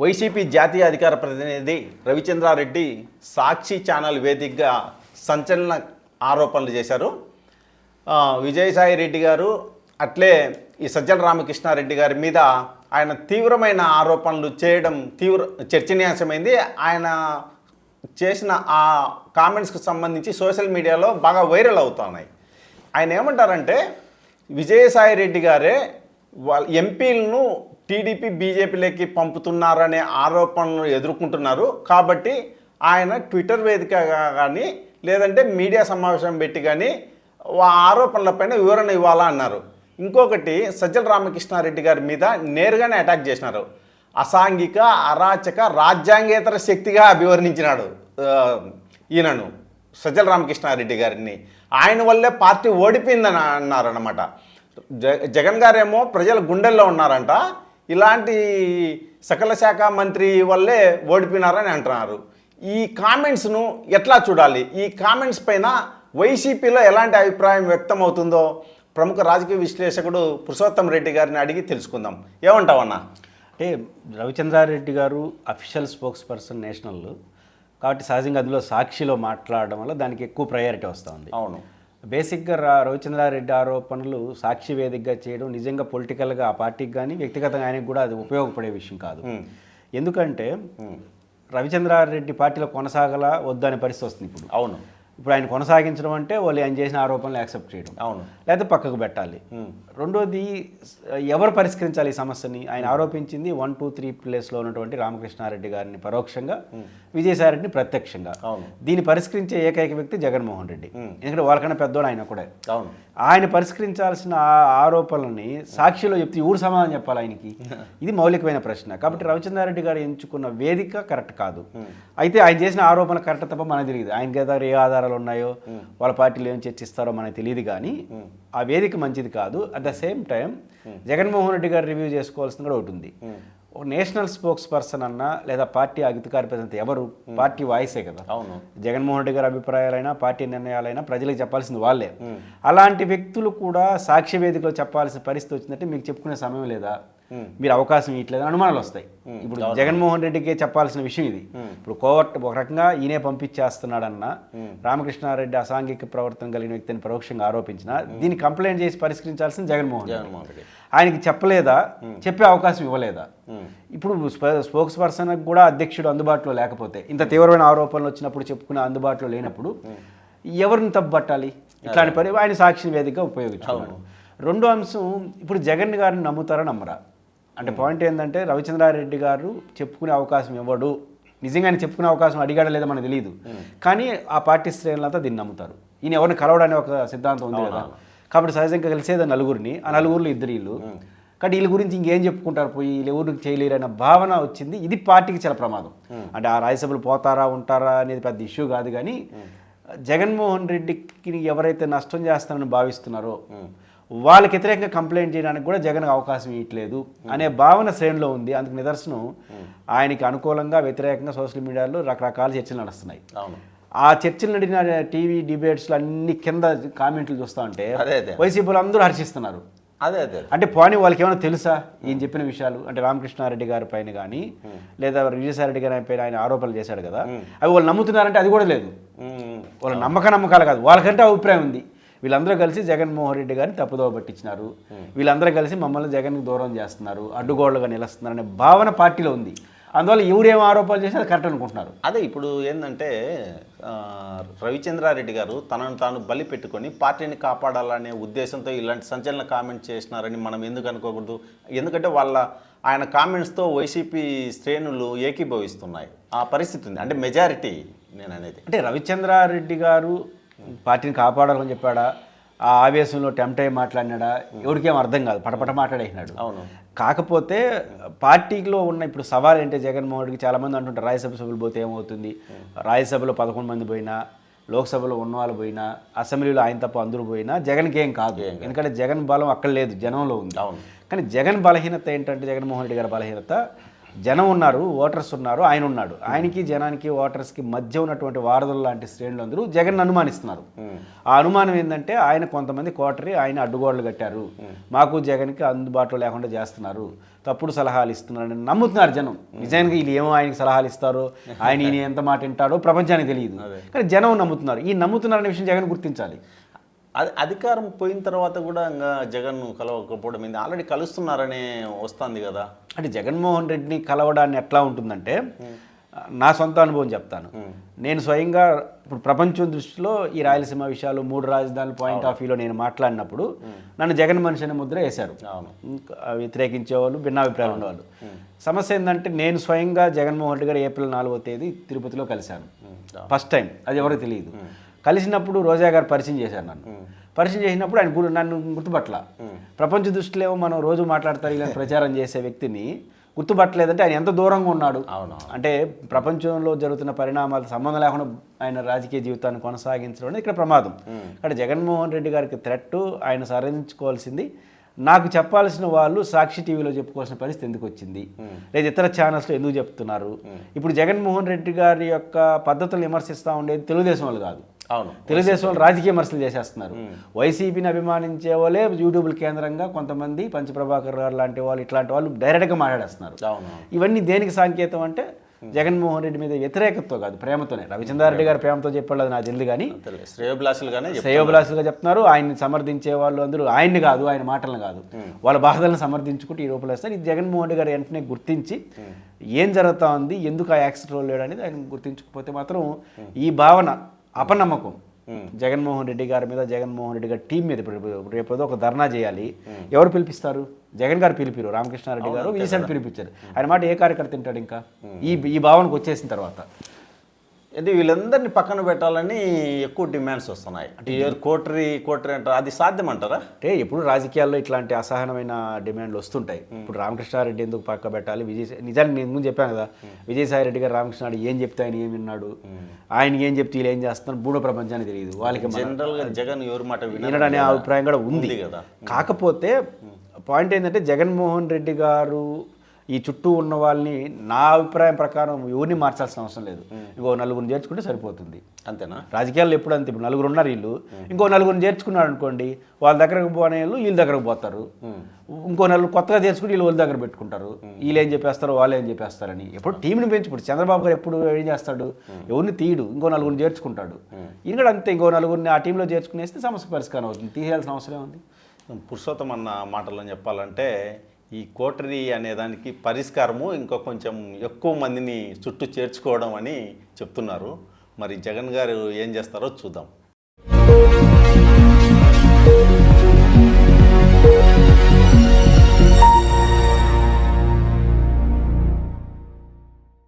YCP జాతీయ అధికార ప్రతినిధి రవిచంద్రారెడ్డి సాక్షి ఛానల్ వేదికగా సంచలన ఆరోపణలు చేశారు. విజయసాయి రెడ్డి గారు అట్లే ఈ సజ్జల రామకృష్ణారెడ్డి గారి మీద ఆయన తీవ్రమైన ఆరోపణలు చేయడం చర్చనీయాంశమైంది. ఆయన చేసిన ఆ కామెంట్స్కి సంబంధించి సోషల్ మీడియాలో బాగా వైరల్ అవుతున్నాయి. ఆయన ఏమంటారంటే విజయసాయి రెడ్డి గారే వాళ్ళ ఎంపీలను టీడీపీ బీజేపీలోకి పంపుతున్నారనే ఆరోపణలు ఎదుర్కొంటున్నారు. కాబట్టి ఆయన ట్విట్టర్ వేదికగా కానీ లేదంటే మీడియా సమావేశం పెట్టి కానీ ఆ ఆరోపణలపైన వివరణ ఇవ్వాలా అన్నారు. ఇంకొకటి సజ్జల రామకృష్ణారెడ్డి గారి మీద నేరుగానే అటాక్ చేసినారు. అసాంఘిక అరాచక రాజ్యాంగేతర శక్తిగా అభివర్ణించినాడు ఈయనను సజ్జల రామకృష్ణారెడ్డి గారిని. ఆయన వల్లే పార్టీ ఓడిపోయిందని అన్నారన్నమాట. జగన్ గారేమో ప్రజల గుండెల్లో ఉన్నారంట, ఇలాంటి సకల శాఖ మంత్రి వల్లే ఓడిపోయినారని అంటున్నారు. ఈ కామెంట్స్ను ఎట్లా చూడాలి? ఈ కామెంట్స్ పైన వైసీపీలో ఎలాంటి అభిప్రాయం వ్యక్తం అవుతుందో ప్రముఖ రాజకీయ విశ్లేషకుడు పురుషోత్తం రెడ్డి గారిని అడిగి తెలుసుకుందాం. ఏమంటావన్నా? అంటే రవిచంద్రారెడ్డి గారు అఫీషియల్ స్పోక్స్ పర్సన్ నేషనల్ కాబట్టి సహజంగా అందులో సాక్షిలో మాట్లాడడం వల్ల దానికి ఎక్కువ ప్రయారిటీ వస్తూ ఉంది. అవును, బేసిక్గా రవిచంద్రారెడ్డి ఆరోపణలు సాక్షి వేదికగా చేయడం నిజంగా పొలిటికల్గా ఆ పార్టీకి కానీ వ్యక్తిగతంగా ఆయనకు కూడా అది ఉపయోగపడే విషయం కాదు. ఎందుకంటే రవిచంద్రారెడ్డి పార్టీలో కొనసాగల వద్దనే పరిస్థితి వస్తుంది ఇప్పుడు. అవును, ఇప్పుడు ఆయన కొనసాగించడం అంటే వాళ్ళు ఆయన చేసిన ఆరోపణలు యాక్సెప్ట్ చేయడం, అవును, లేకపోతే పక్కకు పెట్టాలి. రెండోది ఎవరు పరిష్కరించాలి ఈ సమస్యని? ఆయన ఆరోపించింది 1, 2, 3 ప్లేస్లో ఉన్నటువంటి రామకృష్ణారెడ్డి గారిని పరోక్షంగా, విజయసాయి రెడ్డిని ప్రత్యక్షంగా. దీన్ని పరిష్కరించే ఏకైక వ్యక్తి జగన్మోహన్ రెడ్డి. ఎందుకంటే వాళ్ళకన్నా పెద్దోడు ఆయన కూడా. అవును, ఆయన పరిష్కరించాల్సిన ఆరోపణలని సాక్షిలో చెప్తే ఊరు సమాధానం చెప్పాలి ఆయనకి. ఇది మౌలికమైన ప్రశ్న. కాబట్టి రవిచంద్రారెడ్డి గారు ఎంచుకున్న వేదిక కరెక్ట్ కాదు. అయితే ఆయన చేసిన ఆరోపణలు కరెక్ట్ తప్ప మనకు తెలియదు. ఆయన దగ్గర ఏ ఆధారాలు ఉన్నాయో వాళ్ళ పార్టీలు ఏం చర్చిస్తారో మనకు తెలియదు. కానీ ఆ వేదిక మంచిది కాదు. At the same time Jaganmohan Reddy గారు రివ్యూ చేసుకోవాల్సింది కూడా ఒకటి ఉంది. ఒక నేషనల్ స్పోక్స్ పర్సన్ అన్నా లేదా పార్టీ అధికార ప్రతినిధి ఎవరు? పార్టీ వాయిసే కదా. అవును, జగన్మోహన్ రెడ్డి గారి అభిప్రాయాలైనా పార్టీ నిర్ణయాలైనా ప్రజలకు చెప్పాల్సింది వాళ్ళే. అలాంటి వ్యక్తులు కూడా సాక్షి వేదికలో చెప్పాల్సిన పరిస్థితి వచ్చిందంటే మీకు చెప్పుకునే సమయం లేదా, మీరు అవకాశం ఇట్లేదు అనుమానాలు వస్తాయి. ఇప్పుడు జగన్మోహన్ రెడ్డికే చెప్పాల్సిన విషయం ఇది. ఇప్పుడు కోర్టు ఒక రకంగా ఈయనే పంపించేస్తున్నాడన్న రామకృష్ణారెడ్డి అసాంఘిక ప్రవర్తన కలిగిన వ్యక్తిని పరోక్షంగా ఆరోపించిన దీన్ని కంప్లైంట్ చేసి పరిష్కరించాల్సిన జగన్మోహన్ రెడ్డి. ఆయనకి చెప్పలేదా? చెప్పే అవకాశం ఇవ్వలేదా? ఇప్పుడు స్పోక్స్ పర్సన్ కూడా అధ్యక్షుడు అందుబాటులో లేకపోతే, ఇంత తీవ్రమైన ఆరోపణలు వచ్చినప్పుడు చెప్పుకునే అందుబాటులో లేనప్పుడు ఎవరిని తప్పుపట్టాలి? ఇట్లాంటి పని ఆయన సాక్షి వేదికగా ఉపయోగించుకున్నాడు. రెండో అంశం, ఇప్పుడు జగన్ గారిని నమ్ముతారా నమ్మరా? అంటే పాయింట్ ఏంటంటే రవిచంద్రారెడ్డి గారు చెప్పుకునే అవకాశం ఇవ్వడు. నిజంగా ఆయన చెప్పుకునే అవకాశం అడిగాడా లేదా మనకు తెలియదు. కానీ ఆ పార్టీ శ్రేణులంతా దీన్ని నమ్ముతారు. ఈయన ఎవరిని కలవడనే ఒక సిద్ధాంతం ఉంది కదా. కాబట్టి సహజంగా కలిసేది నలుగురిని, ఆ నలుగురిలో 2 వీళ్ళు. కాబట్టి వీళ్ళ గురించి ఇంకేం చెప్పుకుంటారు, పోయి వీళ్ళు ఎవరికి చేయలేరన్న భావన వచ్చింది. ఇది పార్టీకి చాలా ప్రమాదం. అంటే ఆ రాజ్యసభలు పోతారా ఉంటారా అనేది పెద్ద ఇష్యూ కాదు. కానీ జగన్మోహన్ రెడ్డికి ఎవరైతే నష్టం చేస్తారని భావిస్తున్నారో వాళ్ళకి వ్యతిరేకంగా కంప్లైంట్ చేయడానికి కూడా జగన్ అవకాశం ఇవ్వట్లేదు అనే భావన శ్రేణిలో ఉంది. అందుకు నిదర్శనం ఆయనకి అనుకూలంగా వ్యతిరేకంగా సోషల్ మీడియాలో రకరకాల చర్చలు నడుస్తున్నాయి. ఆ చర్చలు నడిన టీవీ డిబేట్స్లో అన్ని కింద కామెంట్లు చూస్తూ ఉంటే వైసీపీలు అందరూ హర్షిస్తున్నారు. అంటే పోనీ వాళ్ళకి ఏమైనా తెలుసా ఈయన చెప్పిన విషయాలు? అంటే రామకృష్ణారెడ్డి గారి పైన కానీ లేదా విజయసాయి రెడ్డి గారి పైన ఆయన ఆరోపణలు చేశాడు కదా, అవి వాళ్ళు నమ్ముతున్నారంటే అది కూడా లేదు. వాళ్ళ నమ్మకాలు కాదు, వాళ్ళకంటే అభిప్రాయం ఉంది. వీళ్ళందరూ కలిసి జగన్మోహన్ రెడ్డి గారిని తప్పుదోవ పట్టించినారు, వీళ్ళందరూ కలిసి మమ్మల్ని జగన్కి దూరం చేస్తున్నారు, అడ్డుగోళ్లుగా నిలుస్తున్నారు అనే భావన పార్టీలో ఉంది. అందువల్ల ఎవరేం ఆరోపణలు చేసి అది కరెక్ట్ అనుకుంటున్నారు. అదే ఇప్పుడు ఏంటంటే రవిచంద్రారెడ్డి గారు తనను తాను బలి పెట్టుకొని పార్టీని కాపాడాలనే ఉద్దేశంతో ఇలాంటి సంచలన కామెంట్ చేసినారని మనం ఎందుకు అనుకోకూడదు? ఎందుకంటే ఆయన కామెంట్స్తో వైసీపీ శ్రేణులు ఏకీభవిస్తున్నాయి. ఆ పరిస్థితి ఉంది. అంటే మెజారిటీ నేను అనేది. అంటే రవిచంద్రారెడ్డి గారు పార్టీని కాపాడాలని చెప్పాడా, ఆ ఆవేశంలో టెంప్ట్ అయ్యి మాట్లాడినాడా, ఎవరికేం అర్థం కాదు, పటపట మాట్లాడేసినాడు. అవును. కాకపోతే పార్టీలో ఉన్న ఇప్పుడు సవాల్ ఏంటంటే జగన్మోహన్ రెడ్డికి చాలామంది అంటుంటారు రాజ్యసభ సభ్యులు పోతే ఏమవుతుంది, రాజ్యసభలో 11 మంది పోయినా, లోక్సభలో ఉన్నవాళ్ళు పోయినా, అసెంబ్లీలో ఆయన తప్ప అందరూ పోయినా జగన్కి ఏం కాదు. ఎందుకంటే జగన్ బలం అక్కడ లేదు, జనంలో ఉంది. కానీ జగన్ బలహీనత ఏంటంటే జగన్మోహన్ రెడ్డి గారి బలహీనత జనం ఉన్నారు, ఓటర్స్ ఉన్నారు, ఆయన ఉన్నాడు. ఆయనకి జనానికి ఓటర్స్కి మధ్య ఉన్నటువంటి వారధుల లాంటి శ్రేణులు అందరూ జగన్ అనుమానిస్తున్నారు. ఆ అనుమానం ఏంటంటే ఆయన కొంతమంది కోటరీ ఆయన అడ్డుగోడలు కట్టారు, మాకు జగన్కి అందుబాటులో లేకుండా చేస్తున్నారు, తప్పుడు సలహాలు ఇస్తున్నారని నమ్ముతున్నారు జనం. నిజానికి వీళ్ళు ఏమో ఆయనకి సలహాలు ఇస్తారో, ఆయన ఈయన ఎంత మాట వింటాడో ప్రపంచానికి తెలియదు, కానీ జనం నమ్ముతున్నారు. ఈ నమ్ముతున్నారనే విషయం జగన్ గుర్తించాలి. అది అధికారం పోయిన తర్వాత కూడా ఇంకా జగన్ కలవకపోవడం ఏంది, ఆల్రెడీ కలుస్తున్నారనే వస్తుంది కదా. అంటే జగన్మోహన్ రెడ్డిని కలవడాన్ని ఎట్లా ఉంటుందంటే, నా సొంత అనుభవం చెప్తాను. నేను స్వయంగా ఇప్పుడు ప్రపంచం దృష్టిలో ఈ రాయలసీమ విషయాలు, 3 రాజధానుల పాయింట్ ఆఫ్ వ్యూలో నేను మాట్లాడినప్పుడు నన్ను జగన్ మనిషి అనే ముద్ర వేశారు. వ్యతిరేకించేవాళ్ళు, భిన్నాభిప్రాయాలు ఉండేవాళ్ళు. సమస్య ఏంటంటే, నేను స్వయంగా జగన్మోహన్ రెడ్డి గారు ఏప్రిల్ 4వ తేదీ తిరుపతిలో కలిశాను. ఫస్ట్ టైం, అది ఎవరికి తెలియదు. కలిసినప్పుడు రోజా గారు పరిచయం చేశారు నన్ను. పరిచయం చేసినప్పుడు ఆయన నన్ను గుర్తుపట్ల. ప్రపంచ దృష్టిలో ఏమో మనం రోజు మాట్లాడతారు ఇలా ప్రచారం చేసే వ్యక్తిని గుర్తుపట్టలేదంటే ఆయన ఎంత దూరంగా ఉన్నాడు. అంటే ప్రపంచంలో జరుగుతున్న పరిణామాలు సంబంధం లేకుండా ఆయన రాజకీయ జీవితాన్ని కొనసాగించడం అనేది ఇక్కడ ప్రమాదం. ఇక్కడ జగన్మోహన్ రెడ్డి గారికి థ్రెట్, ఆయన సాధించుకోవాల్సింది. నాకు చెప్పాల్సిన వాళ్ళు సాక్షి టీవీలో చెప్పుకోవాల్సిన పరిస్థితి ఎందుకు వచ్చింది, లేదా ఇతర ఛానల్స్లో ఎందుకు చెప్తున్నారు? ఇప్పుడు జగన్మోహన్ రెడ్డి గారి యొక్క పద్ధతులు విమర్శిస్తూ ఉండేది తెలుగుదేశం వాళ్ళు కాదు. తెలుగుదేశం వాళ్ళు రాజకీయ విమర్శలు చేసేస్తున్నారు. వైసీపీని అభిమానించే వాళ్ళే యూట్యూబ్ల కేంద్రంగా కొంతమంది, పంచప్రభాకర్ గారు లాంటి వాళ్ళు, ఇట్లాంటి వాళ్ళు డైరెక్ట్గా మాట్లాడేస్తున్నారు. ఇవన్నీ దేనికి సంకేతం అంటే, జగన్మోహన్ రెడ్డి మీద వ్యతిరేకతతో కాదు, ప్రేమతోనే. రవిచంద్రారెడ్డి గారు ప్రేమతో చెప్పాడు, అది నాకు తెలియదు, కానీ శ్రేయోభిలాషులుగా చెప్తున్నారు. ఆయన్ని సమర్థించే వాళ్ళు అందరూ ఆయన్ని కాదు, ఆయన మాటలను కాదు, వాళ్ళ బాధలను సమర్థించుకుంటూ ఈ రూపంలో వేస్తారు. ఇది జగన్మోహన్ రెడ్డి గారు వెంటనే గుర్తించి ఏం జరుగుతూ ఉంది, ఎందుకు ఆ యాక్సిడెంట్ రోల్ లేడు అనేది ఆయన గుర్తించకపోతే మాత్రం ఈ భావన, అపనమ్మకం జగన్మోహన్ రెడ్డి గారి మీద, జగన్మోహన్ రెడ్డి గారి టీం మీద రేపు ఒక ధర్నా చేయాలి. ఎవరు పిలిపిస్తారు? జగన్ గారు పిలిపిరు, రామకృష్ణారెడ్డి గారు విజయసాయి పిలిపించారు. ఆయన మాట ఏ కార్యకర్త తింటాడు ఇంకా ఈ భావనకు వచ్చేసిన తర్వాత? అంటే వీళ్ళందరినీ పక్కన పెట్టాలని ఎక్కువ డిమాండ్స్ వస్తున్నాయి. అంటే కోటరీ అంటారు, అది సాధ్యమంటారా? అంటే ఎప్పుడు రాజకీయాల్లో ఇట్లాంటి అసహనమైన డిమాండ్లు వస్తుంటాయి. ఇప్పుడు రామకృష్ణారెడ్డి ఎందుకు పక్క పెట్టాలి, నిజానికి నేను ముందు చెప్పాను కదా, విజయసాయి రెడ్డి గారు రామకృష్ణారెడ్డి ఏం చెప్తే ఆయన ఏం విన్నాడు, ఆయన ఏం చెప్తే వీళ్ళు ఏం చేస్తున్నారు మూడో ప్రపంచానికి తెలియదు. వాళ్ళకి జనరల్గా జగన్ ఎవరి మాట వినడనే అభిప్రాయం కూడా ఉంది కదా. కాకపోతే పాయింట్ ఏంటంటే, జగన్మోహన్ రెడ్డి గారు ఈ చుట్టూ ఉన్న వాళ్ళని, నా అభిప్రాయం ప్రకారం ఎవరిని మార్చాల్సిన అవసరం లేదు. ఇంకో 4 చేర్చుకుంటే సరిపోతుంది, అంతేనా? రాజకీయాల్లో ఎప్పుడు అంతే. ఇప్పుడు 4 ఉన్నారు, వీళ్ళు ఇంకో 4 చేర్చుకున్నాడు అనుకోండి, వాళ్ళ దగ్గరకు పోనే వాళ్ళు వీళ్ళ దగ్గరకు పోతారు. ఇంకో 4 కొత్తగా చేర్చుకుని వీళ్ళు వాళ్ళ దగ్గర పెట్టుకుంటారు. వీళ్ళు ఏం చెప్పేస్తారు, వాళ్ళు ఏం చెప్పేస్తారని. ఎప్పుడు టీంని పెంచి, ఇప్పుడు చంద్రబాబు గారు ఎప్పుడు ఏం చేస్తాడు, ఎవరిని తీయడు, ఇంకో 4 చేర్చుకుంటాడు. ఇక్కడ అంతే, ఇంకో 4 ఆ టీంలో చేర్చుకునేస్తే సమస్య పరిష్కారం అవుతుంది. తీసేయాల్సిన అవసరం ఉంది. పురుషోత్తం అన్న మాటల్లో చెప్పాలంటే, ఈ కోటరీ అనేదానికి పరిష్కారము ఇంకా కొంచెం ఎక్కువ మందిని చుట్టూ చేర్చుకోవడం అని చెప్తున్నారు. మరి జగన్ గారు ఏం చేస్తారో చూద్దాం.